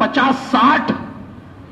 50-60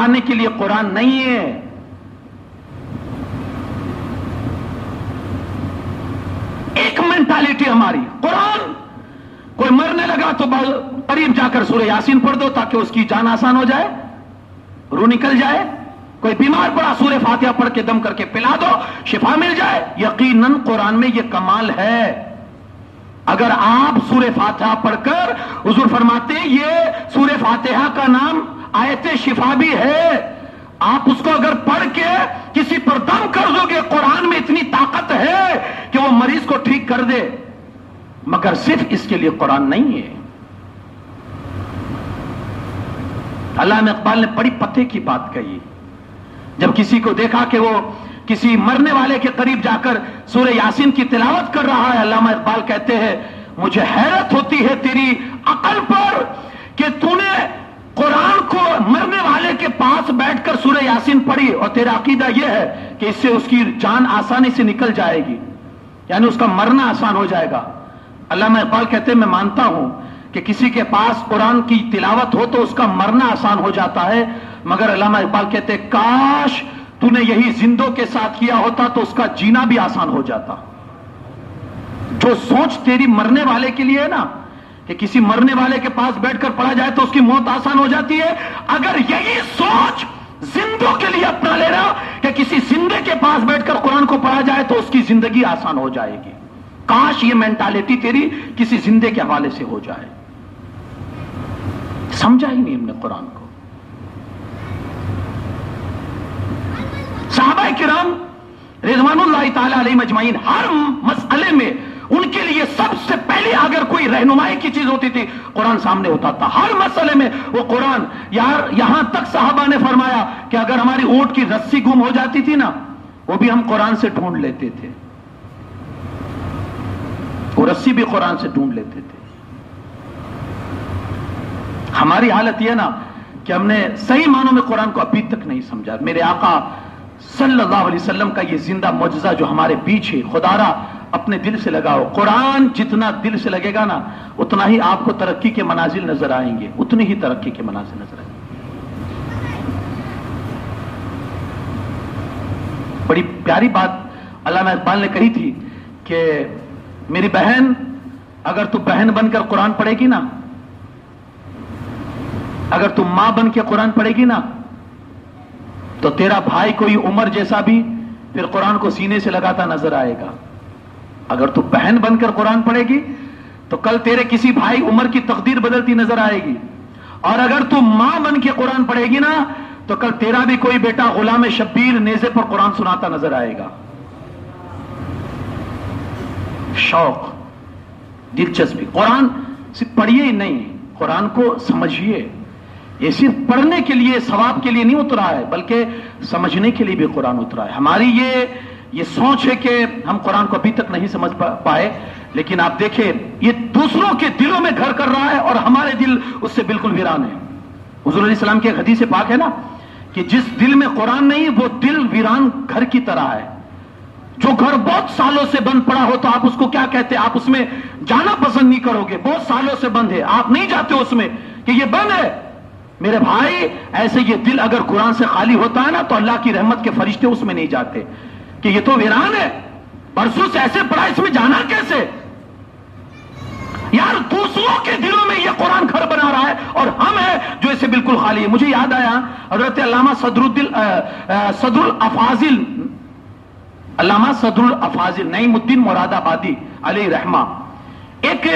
کمانے کے لیے قرآن نہیں ہے. ایک مینٹالٹی ہماری, قرآن کوئی مرنے لگا تو قریب جا کر سورہ یاسین پڑھ دو تاکہ اس کی جان آسان ہو جائے, روح نکل جائے. کوئی بیمار پڑا سورہ فاتحہ پڑھ کے دم کر کے پلا دو, شفا مل جائے. یقیناً قرآن میں یہ کمال ہے. اگر آپ سورہ فاتحہ پڑھ کر, حضور فرماتے ہیں یہ سورہ فاتحہ کا نام آیت شفا بھی ہے, آپ اس کو اگر پڑھ کے کسی پر دم کر دو گے, قرآن میں اتنی طاقت ہے کہ وہ مریض کو ٹھیک کر دے. مگر صرف اس کے لیے قرآن نہیں ہے. علامہ اقبال نے بڑی پتے کی بات کہی. جب کسی کو دیکھا کہ وہ کسی مرنے والے کے قریب جا کر سورہ یاسین کی تلاوت کر رہا ہے, علامہ اقبال کہتے ہیں مجھے حیرت ہوتی ہے تیری عقل پر کہ تو نے قرآن کو مرنے والے کے پاس بیٹھ کر سورہ یاسین پڑھی اور تیرا عقیدہ یہ ہے کہ اس سے اس کی جان آسانی سے نکل جائے گی, یعنی اس کا مرنا آسان ہو جائے گا. علامہ اقبال کہتے ہیں میں مانتا ہوں کہ کسی کے پاس قرآن کی تلاوت ہو تو اس کا مرنا آسان ہو جاتا ہے, مگر علامہ اقبال کہتے ہیں کاش تو نے یہی زندوں کے ساتھ کیا ہوتا تو اس کا جینا بھی آسان ہو جاتا. جو سوچ تیری مرنے والے کے لیے ہے نا, کہ کسی مرنے والے کے پاس بیٹھ کر پڑھا جائے تو اس کی موت آسان ہو جاتی ہے, اگر یہی سوچ زندوں کے لیے اپنا لے رہا کہ کسی زندے کے پاس بیٹھ کر قرآن کو پڑھا جائے تو اس کی زندگی آسان ہو جائے گی, کاش یہ مینٹالٹی تیری کسی زندے کے حوالے سے ہو جائے. سمجھا ہی نہیں ہم نے قرآن کو. صحابہ کرام رضوان اللہ تعالی علیہ مجمعین ہر مسئلے میں ان کے لیے سب سے پہلے اگر کوئی رہنمائی کی چیز ہوتی تھی قرآن سامنے ہوتا تھا. ہر مسئلے میں وہ قرآن. یہاں تک صحابہ نے فرمایا کہ اگر ہماری اونٹ کی رسی گم ہو جاتی تھی نا, وہ بھی ہم قرآن سے ڈھونڈ لیتے تھے, وہ رسی بھی قرآن سے ڈھونڈ لیتے تھے. ہماری حالت یہ نا کہ ہم نے صحیح معنوں میں قرآن کو ابھی تک نہیں سمجھا. میرے آقا صلی اللہ علیہ وسلم کا یہ زندہ معجزہ جو ہمارے بیچ ہے, خدا را اپنے دل سے لگاؤ. قرآن جتنا دل سے لگے گا نا اتنا ہی آپ کو ترقی کے منازل نظر آئیں گے, اتنی ہی ترقی کے منازل نظر آئیں گے. بڑی پیاری بات علامہ اقبال نے کہی تھی کہ میری بہن, اگر تو بہن بن کر قرآن پڑھے گی نا, اگر تم ماں بن کے قرآن پڑھے گی نا, تو تیرا بھائی کوئی عمر جیسا بھی پھر قرآن کو سینے سے لگاتا نظر آئے گا. اگر تو بہن بن کر قرآن پڑھے گی تو کل تیرے کسی بھائی عمر کی تقدیر بدلتی نظر آئے گی, اور اگر تو ماں بن کے قرآن پڑھے گی نا تو کل تیرا بھی کوئی بیٹا غلام شبیر نیزے پر قرآن سناتا نظر آئے گا. شوق, دلچسپی. قرآن صرف پڑھیے ہی نہیں, قرآن کو سمجھیے. یہ صرف پڑھنے کے لیے ثواب کے لیے نہیں اترا ہے, بلکہ سمجھنے کے لیے بھی قرآن اترا ہے. ہماری یہ سوچ ہے کہ ہم قرآن کو ابھی تک نہیں سمجھ پائے, لیکن آپ دیکھیں یہ دوسروں کے دلوں میں گھر کر رہا ہے اور ہمارے دل اس سے بالکل ویران ہے. حضور علیہ السلام کی ایک حدیث پاک ہے نا کہ جس دل میں قرآن نہیں وہ دل ویران گھر کی طرح ہے. جو گھر بہت سالوں سے بند پڑا ہو تو آپ اس کو کیا کہتے ہیں, آپ اس میں جانا پسند نہیں کرو گے. بہت سالوں سے بند ہے, آپ نہیں جاتے اس میں کہ یہ بند ہے. میرے بھائی ایسے یہ دل اگر قرآن سے خالی ہوتا ہے نا تو اللہ کی رحمت کے فرشتے اس میں نہیں جاتے کہ یہ تو ویران ہے, برسوں سے ایسے پڑا, اس میں جانا کیسے. یار دوسروں کے دلوں میں یہ قرآن گھر بنا رہا ہے اور ہم ہیں جو اسے بالکل خالی ہے. مجھے یاد آیا حضرت علامہ صدر الافاضل, علامہ صدر الافاضل نعیم الدین مراد آبادی علیہ رحمہ, ایک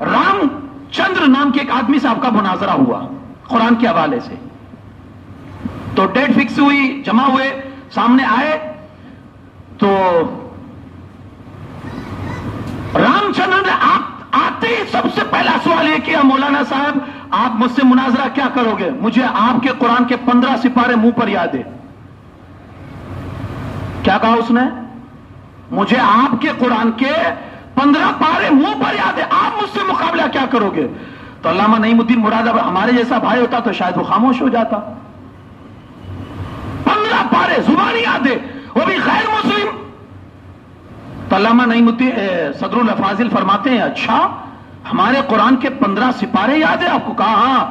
رام چندر نام کے ایک آدمی سے آپ کا مناظرہ ہوا قرآن کے حوالے سے. تو ڈیٹ فکس ہوئی, جمع ہوئے, سامنے آئے تو رام چندر نے آتے ہی سب سے پہلا سوال یہ کیا, مولانا صاحب آپ مجھ سے مناظرہ کیا کرو گے؟ مجھے آپ کے قرآن کے 15 سپارے منہ پر یاد ہے. کیا کہا اس نے؟ مجھے آپ کے قرآن کے 15 پارے منہ پر یاد ہے, آپ مجھ سے مقابلہ کیا کرو گے؟ تو علامہ نعیم الدین مراد ہمارے جیسا بھائی ہوتا تو شاید وہ خاموش ہو جاتا. 15 پارے زبانی یاد ہے, وہ بھی غیر مسلم. تو علامہ نعیم الدین صدر الافاضل فرماتے ہیں اچھا ہمارے قرآن کے 15 سپارے یاد ہے آپ کو؟ کہا ہاں.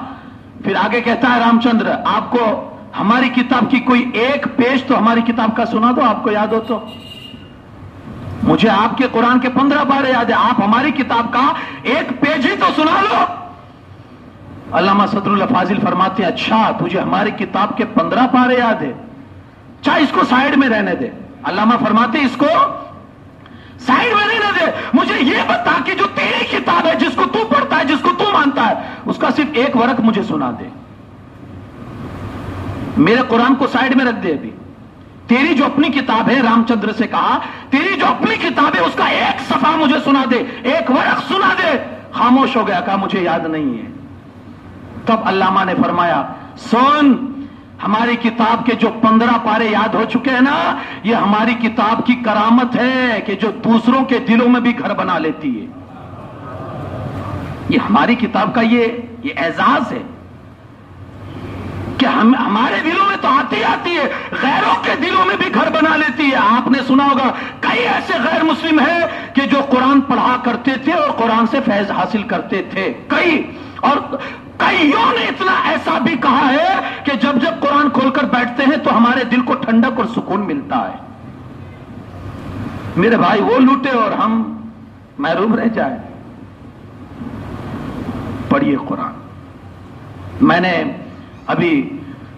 پھر آگے کہتا ہے رام چندر آپ کو ہماری کتاب کی کوئی ایک پیج تو ہماری کتاب کا سنا دو، آپ کو یاد ہو تو. مجھے آپ کے قرآن کے 15 پارے یاد ہے، آپ ہماری کتاب کا ایک پیج ہی تو سنا لو. علامہ صدر اللہ فاضل فرماتے ہیں اچھا تجھے ہماری کتاب کے 15 پارے یاد ہے، چاہے اس کو سائیڈ میں رہنے دے. علامہ فرماتے ہیں اس کو سائیڈ میں رہنے دے، مجھے یہ بتا کہ جو تیری کتاب ہے جس کو تو پڑھتا ہے، جس کو تو مانتا ہے، اس کا صرف ایک ورق مجھے سنا دے. میرے قرآن کو سائیڈ میں رکھ دے. ابھی تیری جو اپنی کتاب ہے، رام چندر سے کہا تیری جو اپنی کتاب ہے اس کا ایک صفحہ مجھے سنا دے، ایک ورق سنا دے. خاموش ہو گیا، کہا مجھے یاد نہیں ہے. تب علامہ نے فرمایا سن، ہماری کتاب کے جو 15 پارے یاد ہو چکے ہیں نا، یہ ہماری کتاب کی کرامت ہے کہ جو دوسروں کے دلوں میں بھی گھر بنا لیتی ہے. یہ ہماری کتاب کا یہ اعزاز ہے کہ ہمارے دلوں میں تو آتی ہے، غیروں کے دلوں میں بھی گھر بنا لیتی ہے. آپ نے سنا ہوگا کئی ایسے غیر مسلم ہیں کہ جو قرآن پڑھا کرتے تھے اور قرآن سے فیض حاصل کرتے تھے. کئیوں نے اتنا ایسا بھی کہا ہے کہ جب قرآن کھول کر بیٹھتے ہیں تو ہمارے دل کو ٹھنڈک اور سکون ملتا ہے. میرے بھائی وہ لوٹے اور ہم محروم رہ جائیں. پڑھیے قرآن. میں نے ابھی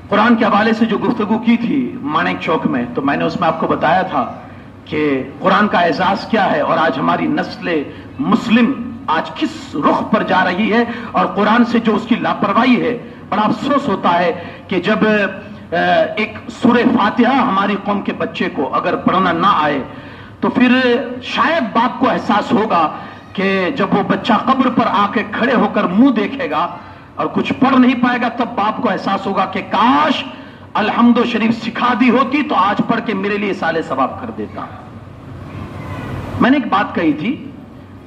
قرآن کے حوالے سے جو گفتگو کی تھی مانیک چوک میں، تو میں نے اس میں آپ کو بتایا تھا کہ قرآن کا اعزاز کیا ہے اور آج ہماری نسل مسلم آج کس رخ پر جا رہی ہے، اور قرآن سے جو اس کی لاپرواہی ہے. بڑا افسوس ہوتا ہے کہ جب ایک سورہ فاتحہ ہماری قوم کے بچے کو اگر پڑھنا نہ آئے تو پھر شاید باپ کو احساس ہوگا کہ جب وہ بچہ قبر پر آ کے کھڑے ہو کر منہ دیکھے گا اور کچھ پڑھ نہیں پائے گا، تب باپ کو احساس ہوگا کہ کاش الحمد شریف سکھا دی ہوتی تو آج پڑھ کے میرے لیے سال ثواب کر دیتا. میں نے ایک بات کہی تھی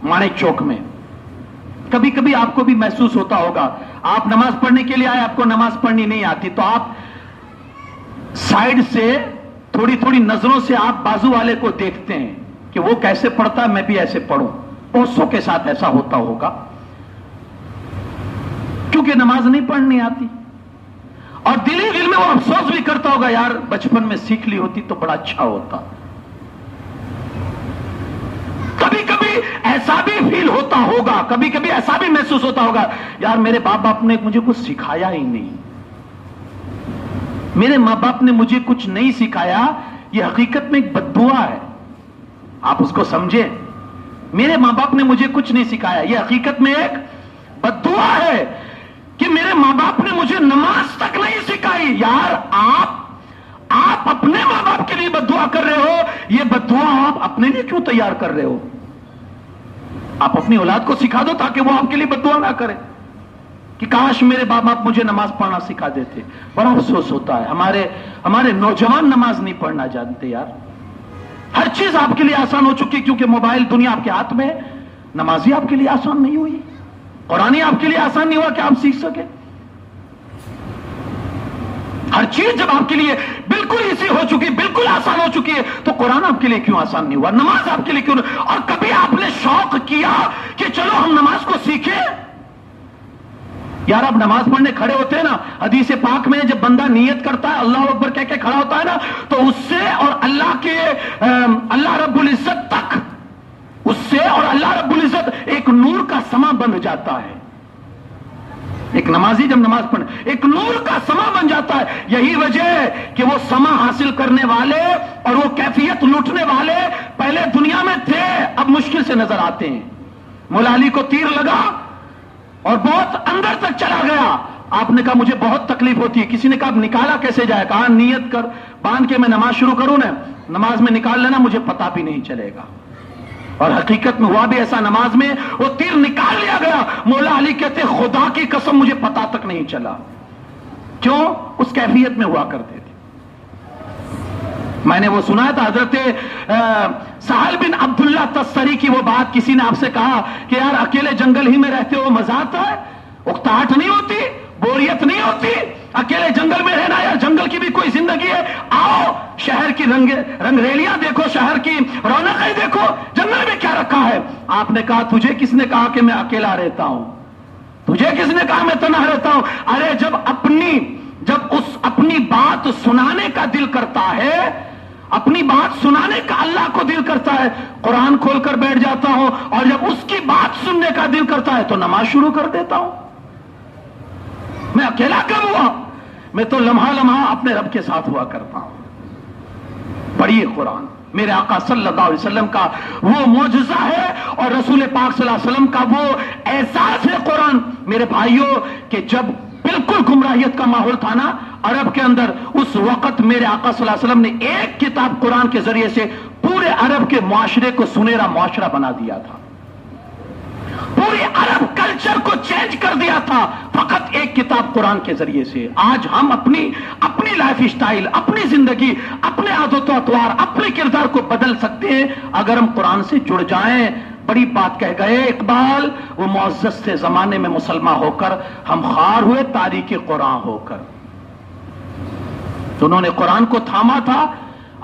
مانیک چوک میں، کبھی کبھی آپ کو بھی محسوس ہوتا ہوگا، آپ نماز پڑھنے کے لیے آئے، آپ کو نماز پڑھنی نہیں آتی تو آپ سائیڈ سے تھوڑی تھوڑی نظروں سے آپ بازو والے کو دیکھتے ہیں کہ وہ کیسے پڑھتا ہے میں بھی ایسے پڑھوں. بہت سو کے ساتھ ایسا ہوتا ہوگا کیونکہ نماز نہیں پڑھنی آتی، اور دل ہی دل میں وہ افسوس بھی کرتا ہوگا یار بچپن میں سیکھ لی ہوتی تو بڑا اچھا ہوتا. کبھی کبھی ایسا بھی فیل ہوتا ہوگا، کبھی کبھی ایسا بھی محسوس ہوتا ہوگا یار میرے باپ باپ نے مجھے کچھ سکھایا ہی نہیں، میرے ماں باپ نے مجھے کچھ نہیں سکھایا. یہ حقیقت میں ایک بد دعا ہے، آپ اس کو سمجھیں. میرے ماں باپ نے مجھے کچھ نہیں سکھایا، یہ حقیقت میں ایک بد دعا ہے کہ میرے ماں باپ نے مجھے نماز تک نہیں سکھائی. یار آپ اپنے ماں باپ کے لیے بد دعا کر رہے ہو، یہ بد دعا آپ اپنے لیے کیوں تیار کر رہے ہو؟ آپ اپنی اولاد کو سکھا دو تاکہ وہ آپ کے لیے بد دعا نہ کرے کہ کاش میرے باپ باپ مجھے نماز پڑھنا سکھا دیتے. بڑا افسوس ہوتا ہے ہمارے نوجوان نماز نہیں پڑھنا جانتے. یار ہر چیز آپ کے لیے آسان ہو چکی کیونکہ موبائل دنیا آپ کے ہاتھ میں ہے. نماز ہی آپ کے لیے آسان نہیں ہوئی، قرآن ہی آپ کے لیے آسان نہیں ہوا کہ آپ سیکھ سکے. ہر چیز جب آپ کے لیے بالکل ایزی ہو چکی، بالکل آسان ہو چکی ہے، تو قرآن آپ کے لیے کیوں آسان نہیں ہوا؟ نماز آپ کے لیے کیوں نہیں؟ اور کبھی آپ نے شوق کیا کہ چلو ہم نماز کو سیکھیں؟ یار آپ نماز پڑھنے کھڑے ہوتے ہیں نا، حدیث پاک میں جب بندہ نیت کرتا ہے اللہ اکبر کہہ کے کھڑا ہوتا ہے نا، تو اس سے اور اللہ رب العزت تک، اس سے اور اللہ رب العزت ایک نور کا سما بن جاتا ہے. ایک نمازی جب نماز پڑھے ایک نور کا سما بن جاتا ہے. یہی وجہ ہے کہ وہ سما حاصل کرنے والے اور وہ کیفیت لوٹنے والے پہلے دنیا میں تھے، اب مشکل سے نظر آتے ہیں. مولا علی کو تیر لگا اور بہت اندر تک چلا گیا. آپ نے کہا مجھے بہت تکلیف ہوتی ہے. کسی نے کہا نکالا کیسے جائے؟ کہا نیت کر باندھ کے میں نماز شروع کروں نا، نماز میں نکال لینا، مجھے پتا بھی نہیں چلے گا. اور حقیقت میں ہوا بھی ایسا، نماز میں وہ تیر نکال لیا گیا. مولا علی کہتے خدا کی قسم مجھے پتا تک نہیں چلا. کیوں؟ اس کیفیت میں ہوا کرتے تھے. میں نے وہ سنا تھا حضرت سہل بن عبداللہ تستری کی وہ بات. کسی نے آپ سے کہا کہ یار اکیلے جنگل ہی میں رہتے ہو مزہ آتا ہے، اکتاہٹ نہیں ہوتی، بوریت نہیں ہوتی؟ اکیلے جنگل میں رہنا یار جنگل کی بھی کوئی زندگی ہے. آؤ شہر کی رنگ ریلیاں دیکھو، شہر کی رونقیں دیکھو، جنگل میں کیا رکھا ہے. آپ نے کہا تجھے کس نے کہا کہ میں اکیلا رہتا ہوں؟ تجھے کس نے کہا میں تنہا رہتا ہوں؟ ارے جب اپنی بات سنانے کا دل کرتا ہے، اپنی بات سنانے کا اللہ کو دل کرتا ہے، قرآن کھول کر بیٹھ جاتا ہوں، اور جب اس کی بات سننے کا دل کرتا ہے تو نماز شروع کر دیتا ہوں۔ میں اکیلا کب ہوا؟ میں تو لمحہ لمحہ اپنے رب کے ساتھ ہوا کرتا ہوں۔ پڑھیے قرآن، میرے آقا صلی اللہ علیہ وسلم کا وہ معجزہ ہے، اور رسول پاک صلی اللہ علیہ وسلم کا وہ احساس ہے قرآن میرے بھائیوں، کہ جب بالکل گمراہیت کا ماحول تھا نا عرب کے اندر، اس وقت میرے آقا صلی اللہ علیہ وسلم نے ایک کتاب قرآن کے ذریعے سے پورے عرب کے معاشرے کو سنہرا معاشرہ بنا دیا تھا، پورے عرب کلچر کو چینج کر دیا تھا، فقط ایک کتاب قرآن کے ذریعے سے۔ آج ہم اپنی لائف سٹائل، اپنی زندگی، اپنے عادت و اطوار، اپنے کردار کو بدل سکتے ہیں اگر ہم قرآن سے جڑ جائیں۔ بڑی بات کہہ گئے اقبال، وہ معزز سے زمانے میں مسلمان ہو کر ہم خار ہوئے تاریخ قرآن ہو کر۔ تو انہوں نے قرآن کو تھاما تھا،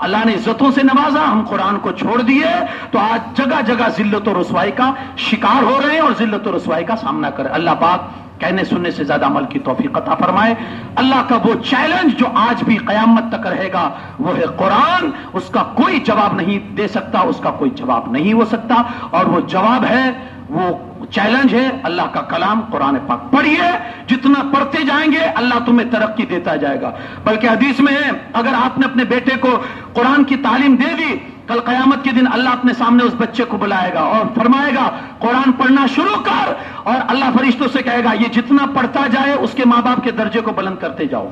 اللہ نے عزتوں سے نوازا، ہم قرآن کو چھوڑ دیے تو آج جگہ جگہ ذلت و رسوائی کا شکار ہو رہے ہیں اور ذلت و رسوائی کا سامنا کریں۔ اللہ پاک کہنے سننے سے زیادہ عمل کی توفیق عطا فرمائے۔ اللہ کا وہ چیلنج جو آج بھی قیامت تک رہے گا وہ ہے قرآن، اس کا کوئی جواب نہیں دے سکتا، اس کا کوئی جواب نہیں ہو سکتا، اور وہ جواب ہے، وہ چیلنج ہے اللہ کا کلام قرآن پاک۔ پڑھیے، جتنا پڑھتے جائیں گے اللہ تمہیں ترقی دیتا جائے گا۔ بلکہ حدیث میں ہے، اگر آپ نے اپنے بیٹے کو قرآن کی تعلیم دے دی، کل قیامت کے دن اللہ اپنے سامنے اس بچے کو بلائے گا اور فرمائے گا قرآن پڑھنا شروع کر، اور اللہ فرشتوں سے کہے گا یہ جتنا پڑھتا جائے اس کے ماں باپ کے درجے کو بلند کرتے جاؤ۔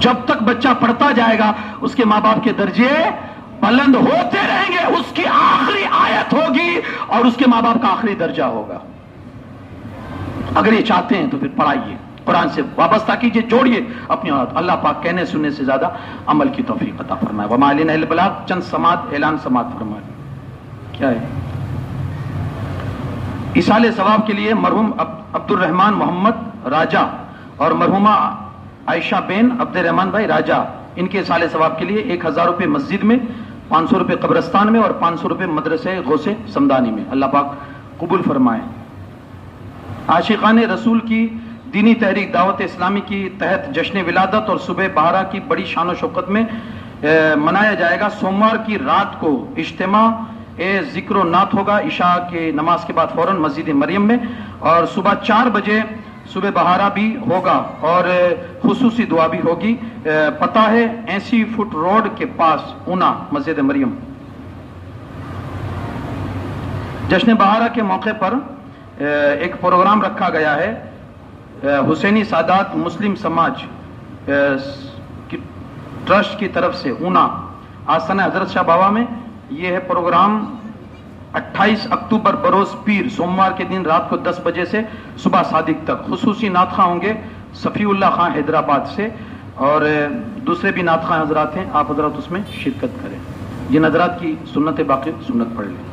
جب تک بچہ پڑھتا جائے گا اس کے ماں باپ کے درجے بلند ہوتے رہیں گے، اس کی آخری آیت ہوگی اور اس کے ماں باپ کا آخری درجہ ہوگا۔ اگر یہ چاہتے ہیں تو پھر پڑھائیے، قرآن سے وابستہ کیجئے، جوڑیے اپنی اولاد۔ اللہ پاک کہنے سننے سے زیادہ عمل کی توفیق عطا فرمائے۔ وما علینا الا البلاغ، چند سماعت اعلان سماعت فرمائے۔ کیا ہے؟ ایصال ثواب کے لیے مرحوم عبد الرحمان محمد راجہ اور مرحومہ عائشہ بین عبد الرحمان بھائی راجہ، ان کے ایصال ثواب کے لیے 1000 روپے مسجد میں، 500 روپے قبرستان میں اور 500 روپے مدرسے غوث سمدانی میں۔ اللہ پاک قبول فرمائے۔ عاشقان رسول کی دینی تحریک دعوت اسلامی کی تحت جشن ولادت اور صبح بہارا کی بڑی شان و شوکت میں منایا جائے گا۔ سوموار کی رات کو اجتماع ذکر و نعت ہوگا عشاء کے نماز کے بعد فوراً مسجد مریم میں، اور صبح 4 بجے صبح بہارا بھی ہوگا اور خصوصی دعا بھی ہوگی۔ پتہ ہے 80 فٹ روڈ کے پاس اونا، مسجد مریم۔ جشن بہارا کے موقع پر ایک پروگرام رکھا گیا ہے حسینی سادات مسلم سماج ٹرسٹ کی طرف سے اونا آستانہ حضرت شاہ بابا میں۔ یہ ہے پروگرام 28 اکتوبر بروز پیر سوموار کے دن رات کو 10 بجے سے صبح صادق تک۔ خصوصی نعت خواں ہوں گے صفی اللہ خان حیدرآباد سے، اور دوسرے بھی نعت خواں حضرات ہیں، آپ حضرات اس میں شرکت کریں۔ جن حضرات کی سنت باقی سنت پڑھ لیں۔